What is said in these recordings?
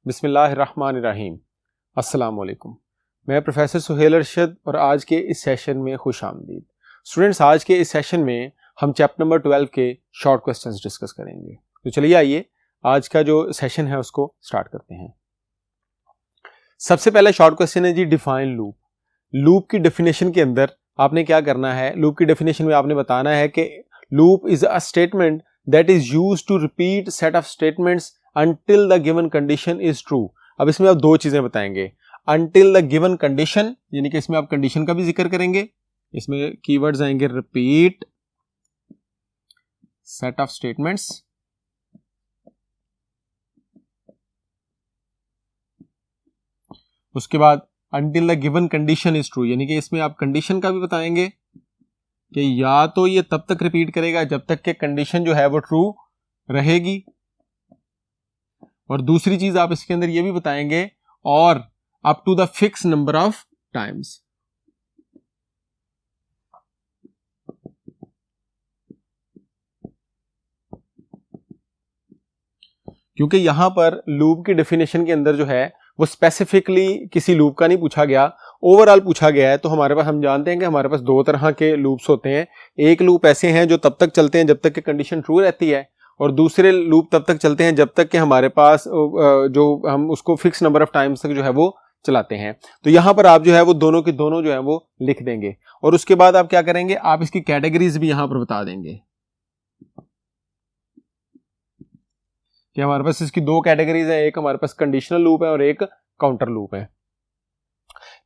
बिस्मिल्लाहिर्रहमानिर्रहीम। अस्सलाम वालेकुम। मैं प्रोफेसर सुहेल अरशद और आज के इस सेशन में खुश आमदीद। स्टूडेंट्स, आज के इस सेशन में हम चैप्टर नंबर 12 के शॉर्ट क्वेश्चंस डिस्कस करेंगे। तो चलिए आइए आज का जो सेशन है उसको स्टार्ट करते हैं। सबसे पहला शॉर्ट क्वेश्चन है जी, डिफाइन लूप। लूप की डेफिनेशन के अंदर आपने क्या करना है, लूप की डेफिनेशन में आपने बताना है कि loop is a statement that is used to repeat set of statements until the given condition is true। अब इसमें आप दो चीजें बताएंगे, until the given condition यानी कि इसमें आप कंडीशन का भी जिक्र करेंगे, इसमें कीवर्ड्स आएंगे रिपीट सेट ऑफ स्टेटमेंट्स, उसके बाद until the given condition is true यानी कि इसमें आप कंडीशन का भी बताएंगे कि या तो ये तब तक रिपीट करेगा जब तक कि कंडीशन जो है वो ट्रू रहेगी, और दूसरी चीज आप इसके अंदर ये भी बताएंगे और up to the fix number of times. क्योंकि यहां पर लूप की डेफिनेशन के अंदर जो है वो स्पेसिफिकली किसी लूप का नहीं पूछा गया, ओवरऑल पूछा गया है। तो हमारे पास, हम जानते हैं कि हमारे पास दो तरह के लूप्स होते हैं। एक लूप ऐसे हैं जो तब तक चलते हैं जब तक कि कंडीशन ट्रू रहती है, और दूसरे लूप तब तक चलते हैं जब तक कि हमारे पास जो हम उसको फिक्स नंबर ऑफ टाइम्स तक जो है वो चलाते हैं। तो यहां पर आप जो है वो दोनों की दोनों जो है वो लिख देंगे, और उसके बाद आप क्या करेंगे, आप इसकी कैटेगरीज भी यहां पर बता देंगे कि हमारे पास इसकी दो कैटेगरीज है, एक हमारे पास कंडीशनल लूप है और एक काउंटर लूप है।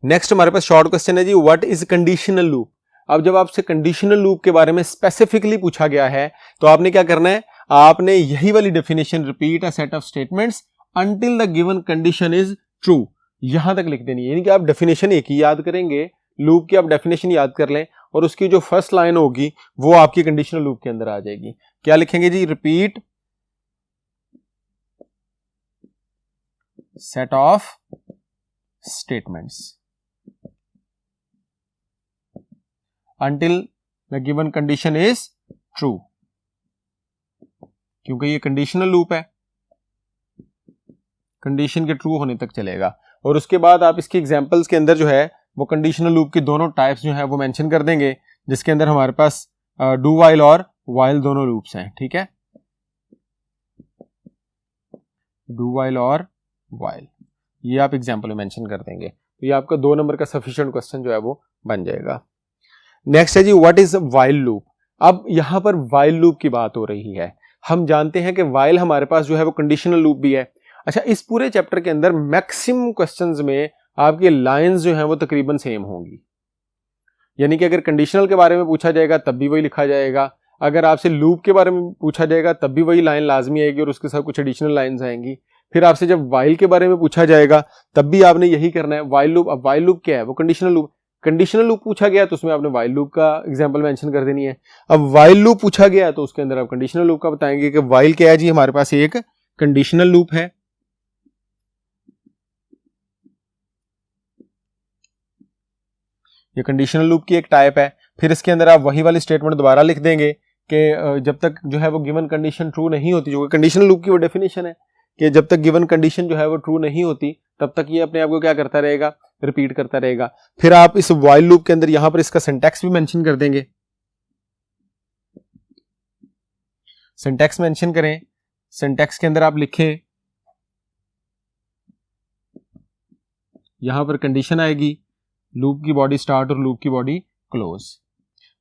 नेक्स्ट हमारे पास शॉर्ट क्वेश्चन है जी, व्हाट इज कंडीशनल लूप। अब जब आपसे कंडीशनल लूप के बारे में स्पेसिफिकली पूछा गया है तो आपने क्या करना है, आपने यही वाली definition repeat a set of statements until the given condition is true यहां तक लिख देनी है। यानी कि आप डेफिनेशन एक ही याद करेंगे, लूप की आप डेफिनेशन याद कर लें और उसकी जो फर्स्ट लाइन होगी वो आपकी कंडीशनल लूप के अंदर आ जाएगी। क्या लिखेंगे जी, repeat set of statements until the given condition is true, क्योंकि ये कंडीशनल लूप है, कंडीशन के ट्रू होने तक चलेगा। और उसके बाद आप इसके एग्जांपल्स के अंदर जो है वो कंडीशनल लूप की दोनों टाइप्स जो है वो मेंशन कर देंगे, जिसके अंदर हमारे पास डू वाइल और वाइल दोनों लूप्स हैं। ठीक है, डू वाइल और वाइल ये आप एग्जांपल में मेंशन कर देंगे, तो ये आपका 2 नंबर का सफिशिएंट क्वेश्चन जो है वो बन जाएगा। नेक्स्ट है जी, व्हाट इज वाइल लूप। अब यहां पर वाइल लूप की बात हो रही है। हम जानते हैं कि वाइल हमारे पास जो है वो कंडीशनल लूप भी है। अच्छा, इस पूरे चैप्टर के अंदर मैक्सिमम क्वेश्चंस में आपकी लाइंस जो हैं वो तकरीबन सेम होंगी, यानी कि अगर कंडीशनल के बारे में पूछा जाएगा तब भी वही लिखा जाएगा, अगर आपसे लूप के बारे में पूछा जाएगा तब भी वही लाइन लाजमी आएगी और उसके साथ कुछ एडिशनल लाइंस आएंगी। फिर आपसे जब वाइल के बारे में पूछा जाएगा तब भी आपने यही करना है, वाइल लूप। अब वाइल लूप क्या है, वो कंडीशनल लूप। कंडीशनल लूप पूछा गया तो उसमें आपने वाइल लूप का एग्जांपल मेंशन कर देनी है। अब वाइल लूप पूछा गया तो उसके अंदर आप कंडीशनल लूप का बताएंगे कि वाइल क्या है जी, हमारे पास एक कंडीशनल लूप है, ये कंडीशनल लूप की एक टाइप है। फिर इसके अंदर आप वही वाली स्टेटमेंट दोबारा लिख देंगे कि जब तक जो है वो गिवन कंडीशन ट्रू नहीं होती, जो कंडीशनल लूप की वो डेफिनेशन है कि जब तक गिवन कंडीशन जो है वो ट्रू नहीं होती तब तक ये अपने आप को क्या करता रहेगा, रिपीट करता रहेगा। फिर आप इस वाइल लूप के अंदर यहां पर इसका सिंटैक्स भी मेंशन कर देंगे, सिंटैक्स मेंशन करें। सिंटैक्स के अंदर आप लिखें, यहां पर कंडीशन आएगी, लूप की बॉडी स्टार्ट और लूप की बॉडी क्लोज,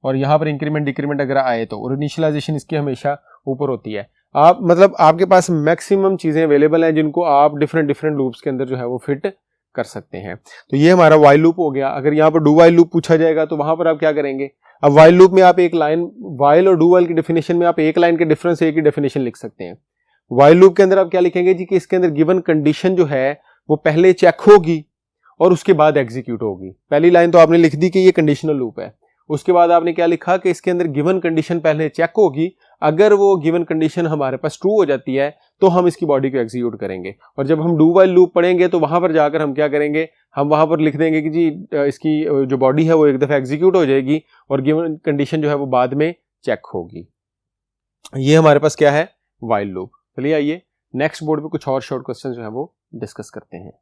और यहां पर इंक्रीमेंट डिक्रीमेंट अगर आए तो, और इनिशियलाइजेशन इसकी हमेशा ऊपर होती है। आप मतलब आपके पास मैक्सिमम चीजें अवेलेबल हैं जिनको आप डिफरेंट लूप्स के अंदर जो है वो फिट कर सकते हैं। तो ये हमारा वाइल लूप हो गया। अगर यहाँ पर डू वाइल लूप पूछा जाएगा तो वहां पर आप क्या करेंगे, अब वाइल लूप में आप एक लाइन, वाइल और डू वाइल की डेफिनेशन में आप एक लाइन के डिफरेंस एक ही डेफिनेशन लिख सकते हैं। वाइल लूप के अंदर आप क्या लिखेंगे जी, कि इसके अंदर गिवन कंडीशन जो है वो पहले चेक होगी और उसके बाद एग्जीक्यूट होगी। पहली लाइन तो आपने लिख दी कि ये कंडीशनल लूप है, उसके बाद आपने क्या लिखा कि इसके अंदर गिवन कंडीशन पहले चेक होगी, अगर वो गिवन कंडीशन हमारे पास ट्रू हो जाती है तो हम इसकी बॉडी को एग्जीक्यूट करेंगे। और जब हम डू वाइल लूप पढ़ेंगे तो वहां पर जाकर हम क्या करेंगे, हम वहां पर लिख देंगे कि जी इसकी जो बॉडी है वो एक दफा एग्जीक्यूट हो जाएगी और गिवन कंडीशन जो है वो बाद में चेक होगी। ये हमारे पास क्या है, वाइल लूप। चलिए आइए नेक्स्ट बोर्ड पे कुछ और शॉर्ट क्वेश्चन जो है वो डिस्कस करते हैं।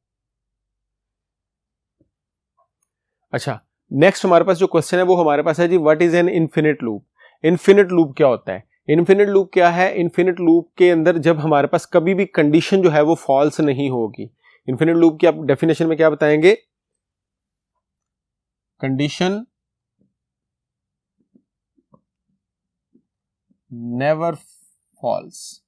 अच्छा, नेक्स्ट हमारे पास जो क्वेश्चन है वो हमारे पास है जी, what is an infinite loop. Infinite loop क्या होता है? इन्फिनिट लूप क्या है? इन्फिनिट लूप के अंदर जब हमारे पास कभी भी कंडीशन जो है वो फॉल्स नहीं होगी। इन्फिनिट लूप की आप डेफिनेशन में क्या बताएंगे? कंडीशन नेवर फॉल्स,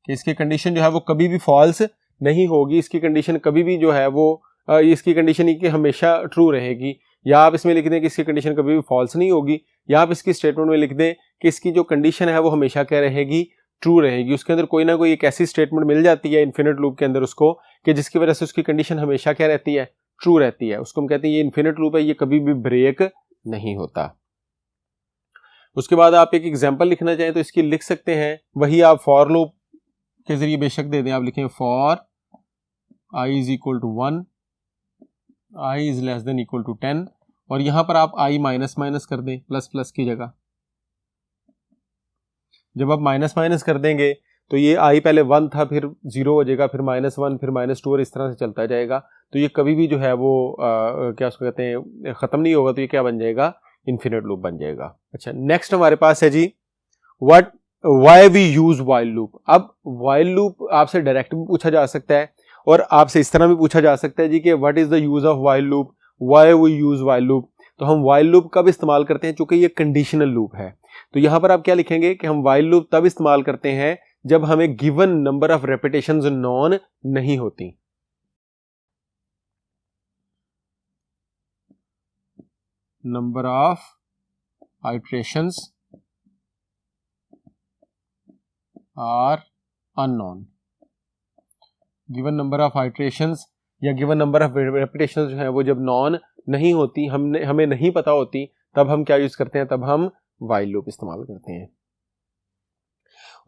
कि इसकी कंडीशन जो है वो कभी भी फॉल्स नहीं होगी, इसकी कंडीशन कभी भी जो है वो इसकी कंडीशन ही कि हमेशा ट्रू रहेगी। या आप इसमें लिख दें कि इसकी कंडीशन कभी भी फॉल्स नहीं होगी, या आप इसकी स्टेटमेंट में लिख दें कि इसकी जो कंडीशन है वो हमेशा क्या रहेगी? ट्रू रहेगी। उसके अंदर कोई ना कोई एक ऐसी स्टेटमेंट मिल जाती है इन्फिनिट लूप के अंदर उसको, कि जिसकी वजह से उसकी कंडीशन हमेशा क्या रहती है? ट्रू रहती है। उसको हम कहते हैं ये इन्फिनिट लूप है, ये कभी भी ब्रेक नहीं होता। उसके बाद आप एक एग्जाम्पल लिखना चाहें तो इसकी लिख सकते हैं, वही आप फॉर लूप के जरिए बेशक दे दें। आप लिखें for i is equal to 1, i is less than equal to 10, और यहां पर आप i माइनस माइनस कर दें प्लस प्लस की जगह। जब आप माइनस माइनस कर देंगे तो ये i पहले 1 था, फिर 0 हो जाएगा, फिर -1, फिर -2, और इस तरह से चलता जाएगा। तो ये कभी भी जो है वो क्या उसको कहते हैं, खत्म नहीं होगा। तो ये क्या बन जाएगा? इन्फिनिट लूप बन जाएगा। अच्छा, नेक्स्ट हमारे पास है जी, why we use while loop. अब वाइल लूप आपसे डायरेक्ट भी पूछा जा सकता है और आपसे इस तरह भी पूछा जा सकता है जी कि what is the use of while loop, why we use while loop. तो हम वाइल लूप कब इस्तेमाल करते हैं? चूंकि ये कंडीशनल लूप है, तो यहां पर आप क्या लिखेंगे कि हम वाइल लूप तब इस्तेमाल करते हैं जब हमें given number of repetitions known नहीं होती। Number of iterations are unknown. Given number of iterations या गिवन नंबर ऑफ रेपिटेशंस जो है वो जब नॉन नहीं होती, हमें नहीं पता होती, तब हम क्या यूज करते हैं? तब हम वाइल लूप इस्तेमाल करते हैं।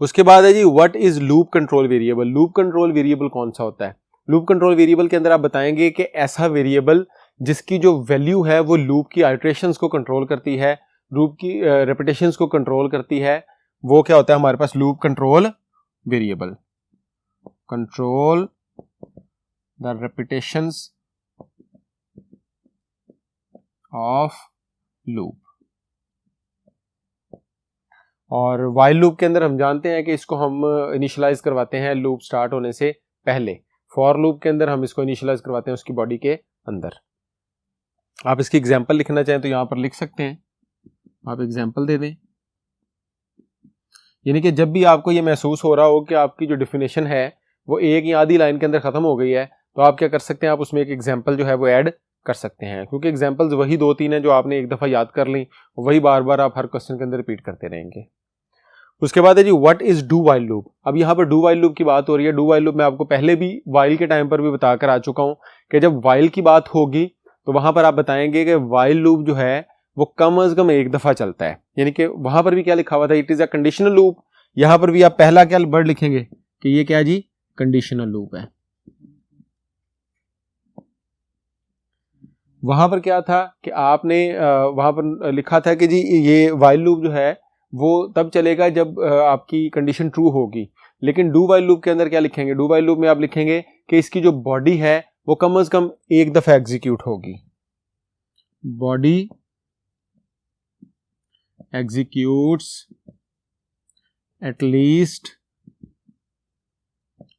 उसके बाद है जी, what is loop control variable. Loop control variable कौन सा होता है? लूप कंट्रोल वेरिएबल के अंदर आप बताएंगे कि ऐसा वेरिएबल जिसकी जो वैल्यू है वो लूप की आइट्रेशंस को कंट्रोल करती है, लूप की रेपिटेशंस को कंट्रोल करती है, वो क्या होता है हमारे पास? Loop control variable. Control the repetitions of loop. और वाइल लूप के अंदर हम जानते हैं कि इसको हम इनिशियलाइज करवाते हैं लूप स्टार्ट होने से पहले। फॉर लूप के अंदर हम इसको इनिशियलाइज करवाते हैं उसकी बॉडी के अंदर। आप इसकी एग्जांपल लिखना चाहें तो यहां पर लिख सकते हैं, आप एग्जांपल दे दें। यानी कि जब भी आपको ये महसूस हो रहा हो कि आपकी जो डेफिनेशन है वो एक या आधी लाइन के अंदर खत्म हो गई है, तो आप क्या कर सकते हैं? आप उसमें एक एग्जांपल जो है वो ऐड कर सकते हैं, क्योंकि एग्जांपल्स वही 2-3 हैं जो आपने एक दफा याद कर ली, वही बार बार आप हर क्वेश्चन के अंदर रिपीट करते रहेंगे। उसके बाद है जी, what is do while loop. अब यहाँ पर डू वाइल लूप की बात हो रही है। डू वाइल लूप मैं आपको पहले भी वाइल के टाइम पर भी बताकर आ चुका हूं कि जब वाइल की बात होगी तो वहां पर आप बताएंगे कि वाइल लूप जो है वो कम अज कम एक दफा चलता है। यानी कि वहां पर भी क्या लिखा हुआ था? It is a conditional loop. यहां पर भी आप पहला क्या वर्ड लिखेंगे कि ये क्या जी? कंडीशनल लूप है। वहां पर क्या था कि आपने वहां पर लिखा था कि जी ये वाइल लूप जो है वो तब चलेगा जब आपकी कंडीशन ट्रू होगी। लेकिन डू वाइल लूप के अंदर क्या लिखेंगे? डू वाइल लूप में आप लिखेंगे कि इसकी जो बॉडी है वो कम से कम एक दफा एग्जीक्यूट होगी। Body executes at least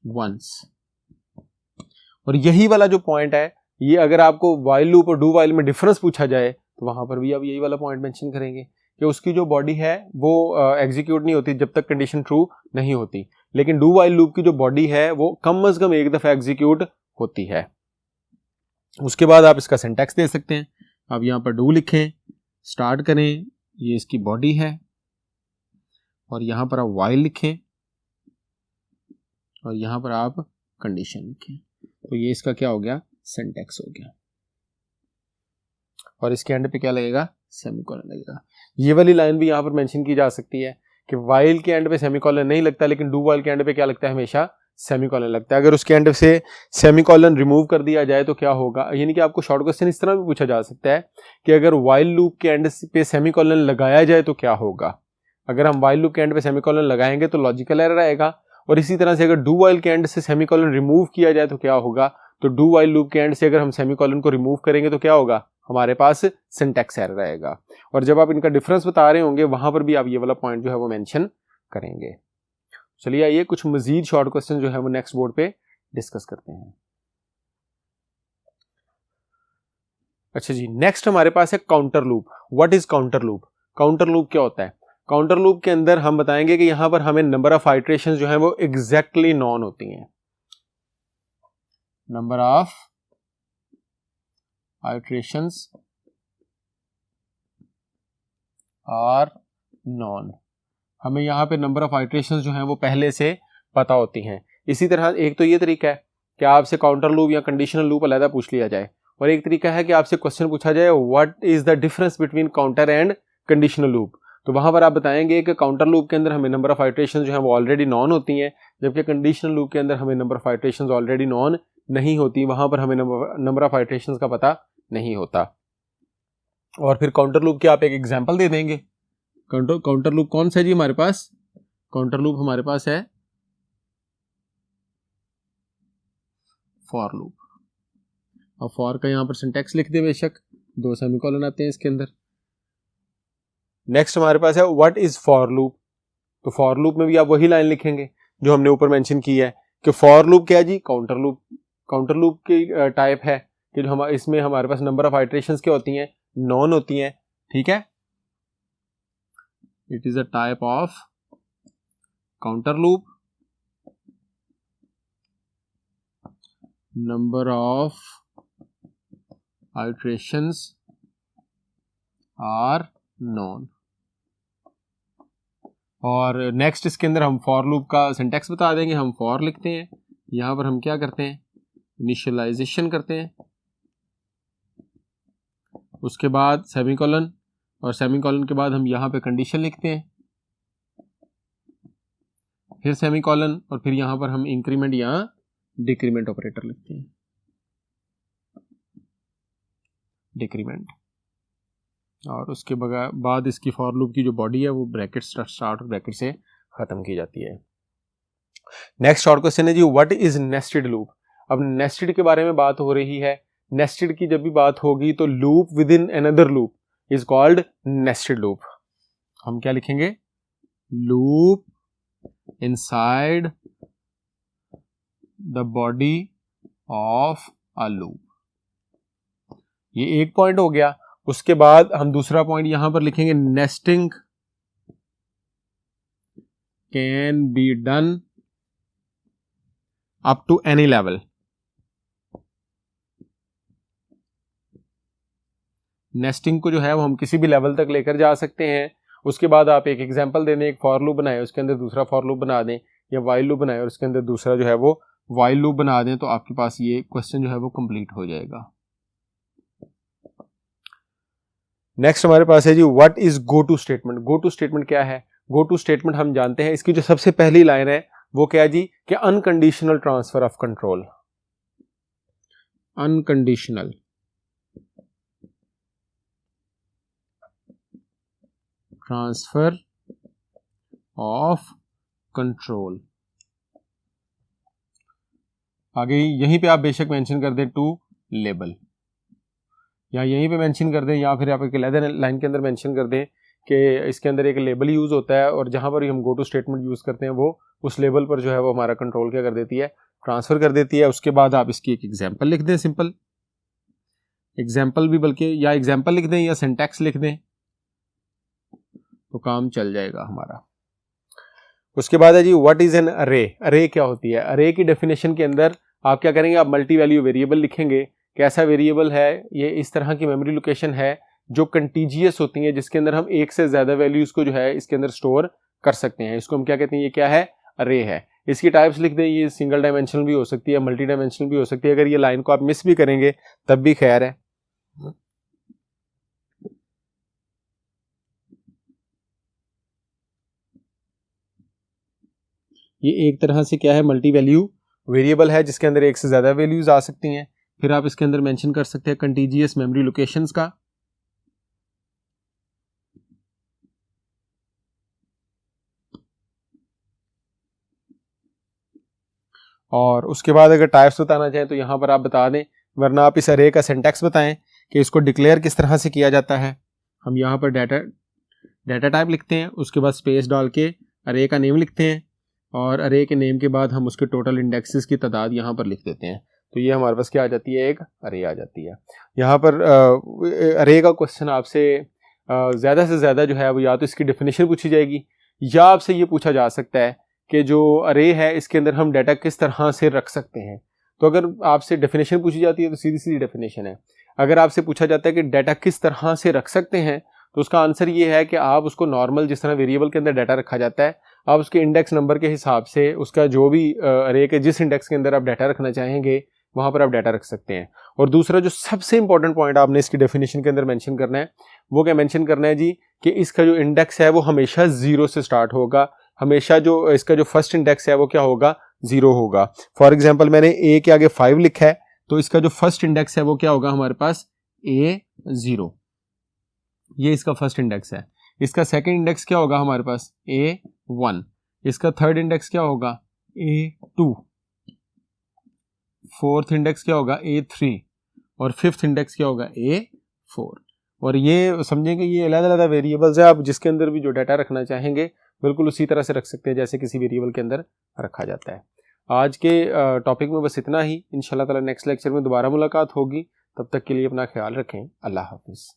once. और यही वाला जो पॉइंट है, ये अगर आपको वाइल लूप और डू वाइल में डिफरेंस पूछा जाए तो वहां पर भी आप यही वाला पॉइंट मेंशन करेंगे कि उसकी जो बॉडी है वो एग्जीक्यूट नहीं होती जब तक कंडीशन ट्रू नहीं होती, लेकिन डू वाइल लूप की जो बॉडी है वो कम से कम एक दफा एग्जीक्यूट होती है। उसके बाद आप इसका सिंटैक्स दे सकते हैं। आप यहां पर डू लिखें, स्टार्ट करें, ये इसकी बॉडी है, और यहां पर आप वाइल लिखें और यहां पर आप कंडीशन लिखें। तो ये इसका क्या हो गया? सिंटैक्स हो गया। और इसके एंड पे क्या लगेगा? सेमीकोलन लगेगा। ये वाली लाइन भी यहां पर मेंशन की जा सकती है कि वाइल के एंड पे सेमीकोलन नहीं लगता, लेकिन डू वाइल के एंड पे क्या लगता है? हमेशा सेमीकोलन लगता है। अगर उसके एंड से सेमीकोलन रिमूव कर दिया जाए तो क्या होगा? यानी कि आपको शॉर्ट क्वेश्चन इस तरह भी पूछा जा सकता है कि अगर वाइल लूप के एंड पे सेमीकोलन लगाया जाए तो क्या होगा? अगर हम वाइल लूप के एंड पे सेमीकोलन लगाएंगे तो लॉजिकल एरर आएगा, और इसी तरह से अगर डू वाइल के एंड से सेमीकोलन रिमूव किया जाए तो क्या होगा, तो डू वाइल लूप के एंड से अगर हम सेमीकोलन को रिमूव करेंगे तो क्या होगा, हमारे पास सिंटैक्स एरर रहेगा। और जब आप इनका डिफरेंस बता रहे होंगे वहां पर भी आप ये वाला पॉइंट जो है वो मेंशन करेंगे। चलिए आइए कुछ मजीद शॉर्ट क्वेश्चन जो है वो नेक्स्ट बोर्ड पे डिस्कस करते हैं। अच्छा जी, नेक्स्ट हमारे पास है counter loop. What is counter loop? Counter loop क्या होता है? काउंटर लूप के अंदर हम बताएंगे कि यहां पर हमें नंबर ऑफ आइट्रेशंस जो है वो एग्जैक्टली नॉन होती हैं। Number of iterations are known. हमें यहां पे नंबर ऑफ आइट्रेशंस जो हैं वो पहले से पता होती हैं। इसी तरह एक तो ये तरीका है कि आपसे काउंटर लूप या कंडीशनल लूप अलग पूछ लिया जाए, और एक तरीका है कि आपसे क्वेश्चन पूछा जाए what is the difference between counter and conditional loop. तो वहां पर आप बताएंगे कि काउंटर लूप के अंदर हमें नंबर ऑफ आइट्रेशंस जो है वो ऑलरेडी नॉन होती हैं, जबकि कंडीशनल लूप के अंदर हमें number of iterations already non नहीं होती, वहां पर हमें नंबर ऑफ आइट्रेशंस का पता नहीं होता। और फिर काउंटर लूप के आप एक एग्जांपल दे देंगे। काउंटर लूप कौन सा है जी हमारे पास? काउंटर लूप हमारे पास है फॉर लूप। अब फॉर का यहां पर सिंटैक्स लिख दे बेशक, 2 सेमीकोलन आते हैं इसके अंदर। नेक्स्ट हमारे पास है व्हाट इज फॉर लूप। तो फॉर लूप में भी आप वही लाइन लिखेंगे जो हमने ऊपर मेंशन की है कि फॉर लूप क्या है जी, काउंटर लूप। काउंटर लूप की टाइप है कि जो हम इसमें हमारे पास नंबर ऑफ आइट्रेशंस क्या होती हैं, नॉन होती हैं। ठीक है, it is a type of counter loop. Number of iterations are known. और नेक्स्ट इसके अंदर हम फॉर लूप का सिंटैक्स बता देंगे। हम फॉर लिखते हैं, यहां पर हम क्या करते हैं, इनिशियलाइजेशन करते हैं, उसके बाद सेमीकोलन, और सेमीकोलन के बाद हम यहां पे कंडीशन लिखते हैं, फिर सेमीकोलन, और फिर यहां पर हम इंक्रीमेंट या डिक्रीमेंट ऑपरेटर लिखते हैं, डिक्रीमेंट। और उसके बाद इसकी फॉर लूप की जो बॉडी है वो ब्रैकेट स्टार्ट ब्रैकेट से खत्म की जाती है। नेक्स्ट शॉर्ट क्वेश्चन है जी व्हाट इज नेस्टेड लूप। अब नेस्टेड के बारे में बात हो रही है। नेस्टेड की जब भी बात होगी तो loop with in another loop is called nested loop. हम क्या लिखेंगे, loop inside the body of a loop. ये एक पॉइंट हो गया। उसके बाद हम दूसरा पॉइंट यहां पर लिखेंगे, nesting can be done up to any level. Nesting को जो है वो हम किसी भी लेवल तक लेकर जा सकते हैं। उसके बाद आप एक एग्जांपल दे दें, एक फॉर लूप बनाए उसके अंदर दूसरा फॉर लूप बना दें, या वाइल लूप बनाए और उसके अंदर दूसरा जो है वो वाइल लूप बना दें, तो आपके पास ये क्वेश्चन जो है वो कंप्लीट हो जाएगा। नेक्स्ट हमारे पास है जी what is go to statement. Go to statement क्या है? गो टू स्टेटमेंट हम जानते हैं, इसकी जो सबसे पहली लाइन है वो क्या है जी, कि unconditional transfer of control. Unconditional transfer of control. आगे यहीं पे आप बेशक मेंशन कर दें टू लेबल, या यहीं पे मेंशन कर दें, या फिर आप एक अलग लाइन के अंदर मेंशन कर दें कि इसके अंदर एक लेबल यूज होता है, और जहां पर भी हम गो टू स्टेटमेंट यूज करते हैं वो उस लेबल पर जो है वो हमारा कंट्रोल क्या कर देती है, ट्रांसफर कर देती है। उसके बाद आप इसकी एक एग्जांपल लिख दें, सिंपल एग्जांपल भी, बल्कि या एग्जांपल लिख दें या सिंटैक्स लिख दें, तो काम चल जाएगा हमारा। उसके बाद है जी व्हाट इज एन अरे। अरे क्या होती है? अरे की डेफिनेशन के अंदर आप क्या करेंगे, आप मल्टी वैल्यू वेरिएबल लिखेंगे। कैसा वेरिएबल है ये? इस तरह की मेमोरी लोकेशन है जो कंटीजियस होती है, जिसके अंदर हम एक से ज्यादा वैल्यूज को जो है इसके अंदर स्टोर कर सकते हैं। इसको हम क्या कहते हैं, ये क्या है, अरे है। इसकी टाइप्स लिख दें, ये सिंगल डायमेंशनल भी हो सकती है, मल्टी डायमेंशनल भी हो सकती है। अगर ये लाइन को आप मिस भी करेंगे तब भी खैर है। ये एक तरह से क्या है, मल्टी वैल्यू वेरिएबल है जिसके अंदर एक से ज्यादा वैल्यूज आ सकती हैं। फिर आप इसके अंदर मेंशन कर सकते हैं कंटीजियस मेमोरी लोकेशंस का। और उसके बाद अगर टाइप्स बताना चाहें तो यहाँ पर आप बता दें, वरना आप इस अरे का सिंटैक्स बताएं कि इसको डिक्लेयर किस तरह से किया जाता है। हम यहाँ पर डाटा टाइप लिखते हैं, उसके बाद स्पेस डाल के अरे का नेम लिखते हैं और अरे के नेम के बाद हम उसके टोटल इंडेक्सेस की तादाद यहाँ पर लिख देते हैं। तो ये हमारे पास क्या आ जाती है, एक अरे आ जाती है। यहाँ पर अरे का क्वेश्चन आपसे ज़्यादा से ज़्यादा जो है वो या तो इसकी डेफिनेशन पूछी जाएगी या आपसे ये पूछा जा सकता है कि जो अरे है इसके अंदर हम डाटा किस तरह से रख सकते हैं। तो अगर आपसे डेफिनेशन पूछी जाती है तो सीधी सीधी डेफिनेशन है। अगर आपसे पूछा जाता है कि डाटा किस तरह से रख सकते हैं तो उसका आंसर ये है कि आप उसको नॉर्मल जिस तरह वेरिएबल के अंदर डाटा रखा जाता है, आप उसके इंडेक्स नंबर के हिसाब से उसका जो भी अरे के जिस इंडेक्स के अंदर आप डाटा रखना चाहेंगे वहाँ पर आप डाटा रख सकते हैं। और दूसरा जो सबसे इंपॉर्टेंट पॉइंट आपने इसकी डेफिनेशन के अंदर मेंशन करना है, वो क्या मेंशन करना है जी, कि इसका जो इंडेक्स है वो हमेशा 0 से स्टार्ट होगा। हमेशा जो इसका जो फर्स्ट इंडेक्स है वो क्या होगा, 0 होगा। फॉर एग्जाम्पल मैंने ए के आगे 5 लिखा है तो इसका जो फर्स्ट इंडेक्स है वो क्या होगा हमारे पास, A0। ये इसका फर्स्ट इंडेक्स है। इसका सेकंड इंडेक्स क्या होगा हमारे पास, A1। इसका थर्ड इंडेक्स क्या होगा, A2। फोर्थ इंडेक्स क्या होगा, A3। और फिफ्थ इंडेक्स क्या होगा, A4। और ये समझेंगे ये अलग अलग वेरिएबल्स है, आप जिसके अंदर भी जो डाटा रखना चाहेंगे बिल्कुल उसी तरह से रख सकते हैं जैसे किसी वेरिएबल के अंदर रखा जाता है। आज के टॉपिक में बस इतना ही। इंशाल्लाह ताला नेक्स्ट लेक्चर में दोबारा मुलाकात होगी। तब तक के लिए अपना ख्याल रखें। अल्लाह हाफिज़।